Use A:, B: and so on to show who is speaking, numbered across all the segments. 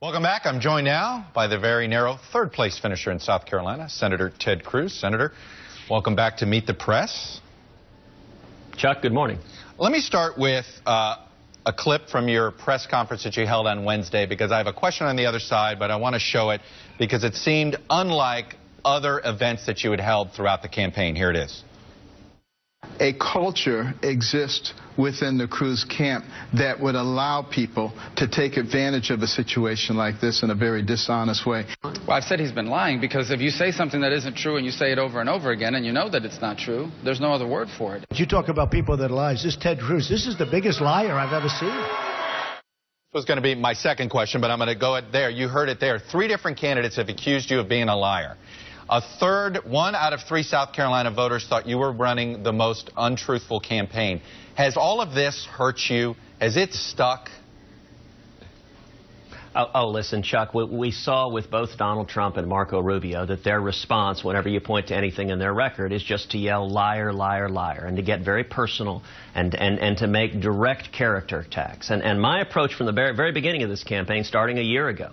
A: Welcome back. I'm joined now by the very narrow third-place finisher in South Carolina, Senator Ted Cruz. Senator, welcome back to Meet the Press.
B: Chuck, good morning.
A: Let me start with a clip from your press conference that you held on Wednesday, because I have a question on the other side, but I want to show it because it seemed unlike other events that you had held throughout the campaign. Here it is.
C: A culture exists within the Cruz camp that would allow people to take advantage of a situation like this in a very dishonest way.
D: Well, I've said he's been lying because if you say something that isn't true and you say it over and over again and you know that it's not true, there's no other word for it.
E: You talk about people that lie. This Ted Cruz, this is the biggest liar I've ever seen.
A: This was going to be my second question, but I'm going to go it there. You heard it there. 3 different candidates have accused you of being a liar. One out of 3 South Carolina voters thought you were running the most untruthful campaign. Has all of this hurt you? Has it stuck?
B: Oh, listen, Chuck, we saw with both Donald Trump and Marco Rubio that their response, whenever you point to anything in their record, is just to yell liar, liar, liar, and to get very personal and to make direct character attacks. And my approach from the very beginning of this campaign, starting a year ago,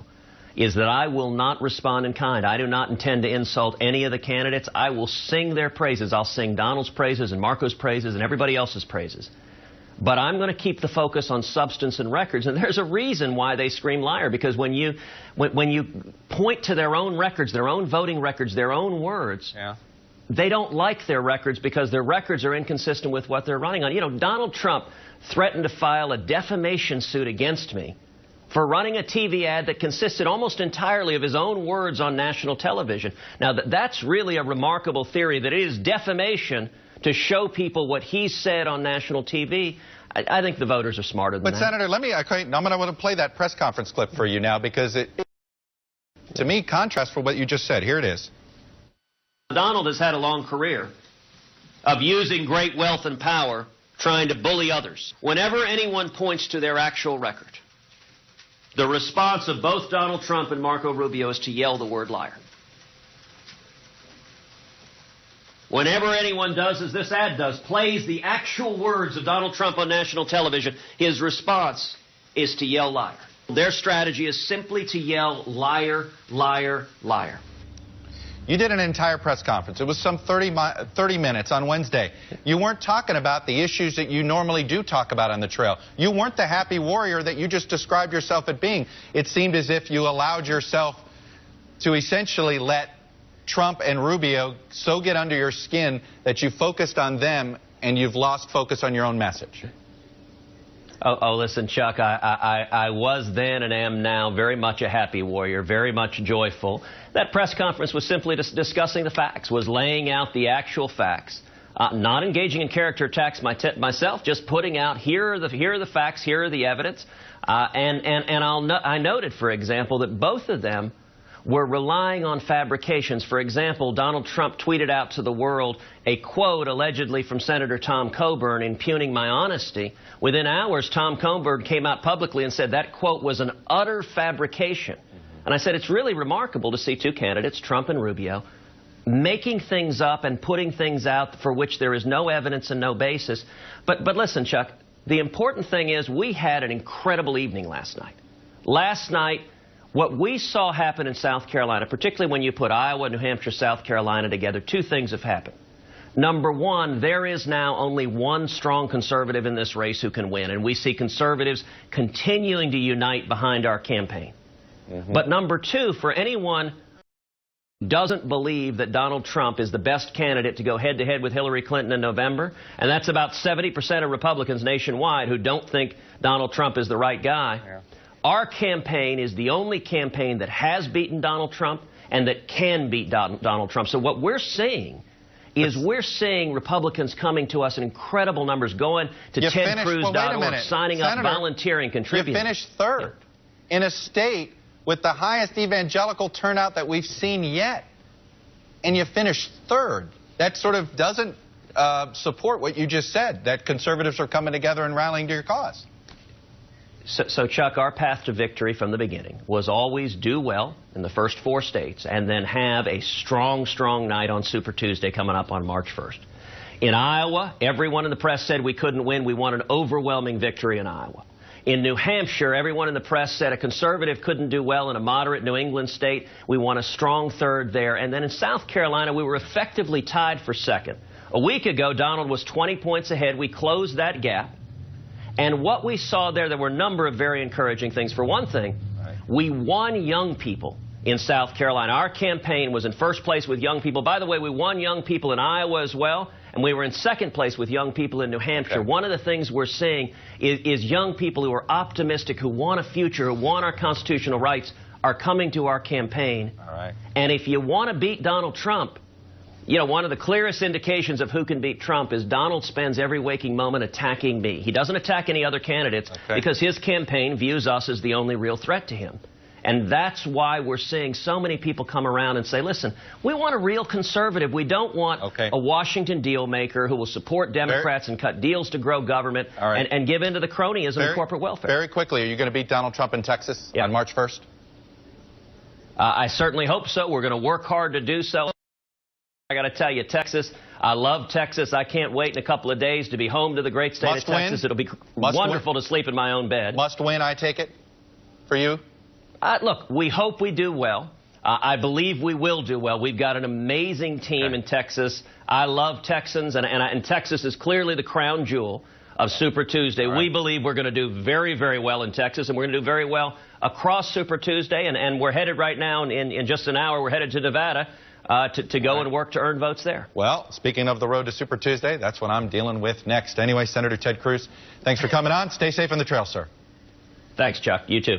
B: is that I will not respond in kind. I do not intend to insult any of the candidates. I will sing their praises. I'll sing Donald's praises and Marco's praises and everybody else's praises. But I'm going to keep the focus on substance and records. And there's a reason why they scream liar, because when you point to their own records, their own voting records, their own words, they don't like their records because their records are inconsistent with what they're running on. You know, Donald Trump threatened to file a defamation suit against me for running a TV ad that consisted almost entirely of his own words on national television. Now, that's really a remarkable theory, that it is defamation to show people what he said on national TV. I think the voters are smarter than that.
A: But, Senator, I'm going to play that press conference clip for you now, because it, to me, contrasts with what you just said. Here it is.
B: Donald has had a long career of using great wealth and power trying to bully others. Whenever anyone points to their actual record, the response of both Donald Trump and Marco Rubio is to yell the word liar. Whenever anyone does, as this ad does, plays the actual words of Donald Trump on national television, his response is to yell liar. Their strategy is simply to yell liar, liar, liar.
A: You did an entire press conference. It was some 30 minutes on Wednesday. You weren't talking about the issues that you normally do talk about on the trail. You weren't the happy warrior that you just described yourself as being. It seemed as if you allowed yourself to essentially let Trump and Rubio so get under your skin that you focused on them and you've lost focus on your own message.
B: Oh, listen, Chuck, I was then and am now very much a happy warrior, very much joyful. That press conference was simply discussing the facts, was laying out the actual facts, not engaging in character attacks myself, just putting out here are the facts, here are the evidence. I noted, for example, that both of them were relying on fabrications. For example, Donald Trump tweeted out to the world a quote allegedly from Senator Tom Coburn impugning my honesty. Within hours, Tom Coburn came out publicly and said that quote was an utter fabrication. And I said it's really remarkable to see 2 candidates, Trump and Rubio, making things up and putting things out for which there is no evidence and no basis. But listen, Chuck, the important thing is we had an incredible evening last night. Last night, what we saw happen in South Carolina, particularly when you put Iowa, New Hampshire, South Carolina together, 2 things have happened. Number one, there is now only one strong conservative in this race who can win, and we see conservatives continuing to unite behind our campaign. But number 2, for anyone who doesn't believe that Donald Trump is the best candidate to go head-to-head with Hillary Clinton in November, and that's about 70% of Republicans nationwide who don't think Donald Trump is the right guy, our campaign is the only campaign that has beaten Donald Trump and that can beat Donald Trump. So what we're seeing is we're seeing Republicans coming to us in incredible numbers, going to TedCruz.org, signing up, volunteering, contributing.
A: You finished 3rd in a state with the highest evangelical turnout that we've seen yet. And you finished 3rd. That sort of doesn't support what you just said, that conservatives are coming together and rallying to your cause.
B: So, Chuck, our path to victory from the beginning was always do well in the first 4 states and then have a strong, strong night on Super Tuesday coming up on March 1st. In Iowa, everyone in the press said we couldn't win. We won an overwhelming victory in Iowa. In New Hampshire, everyone in the press said a conservative couldn't do well in a moderate New England state. We won a strong third there. And then in South Carolina, we were effectively tied for second. A week ago, Donald was 20 points ahead. We closed that gap. And what we saw there were a number of very encouraging things. For one thing, we won young people in South Carolina. Our campaign was in first place with young people. By the way, we won young people in Iowa as well, and we were in second place with young people in New Hampshire. One of the things we're seeing is young people who are optimistic, who want a future, who want our constitutional rights, are coming to our campaign. And if you want to beat Donald Trump, you know, one of the clearest indications of who can beat Trump is Donald spends every waking moment attacking me. He doesn't attack any other candidates because his campaign views us as the only real threat to him. And that's why we're seeing so many people come around and say, listen, we want a real conservative. We don't want a Washington deal maker who will support Democrats and cut deals to grow government and give in to the cronyism and corporate welfare.
A: Very quickly, are you going to beat Donald Trump in Texas on March 1st?
B: I certainly hope so. We're going to work hard to do so. I got to tell you, Texas, I love Texas. I can't wait in a couple of days to be home to the great state of Texas. It'll be wonderful to sleep in my own bed.
A: Must win, I take it, for you?
B: Look, we hope we do well. I believe we will do well. We've got an amazing team in Texas. I love Texans, and Texas is clearly the crown jewel of Super Tuesday. We believe we're going to do very, very well in Texas, and we're going to do very well across Super Tuesday, and we're headed right now, in just an hour, we're headed to Nevada to go and work to earn votes there.
A: Well, speaking of the road to Super Tuesday, that's what I'm dealing with next. Anyway, Senator Ted Cruz, thanks for coming on. Stay safe on the trail, sir.
B: Thanks, Chuck. You too.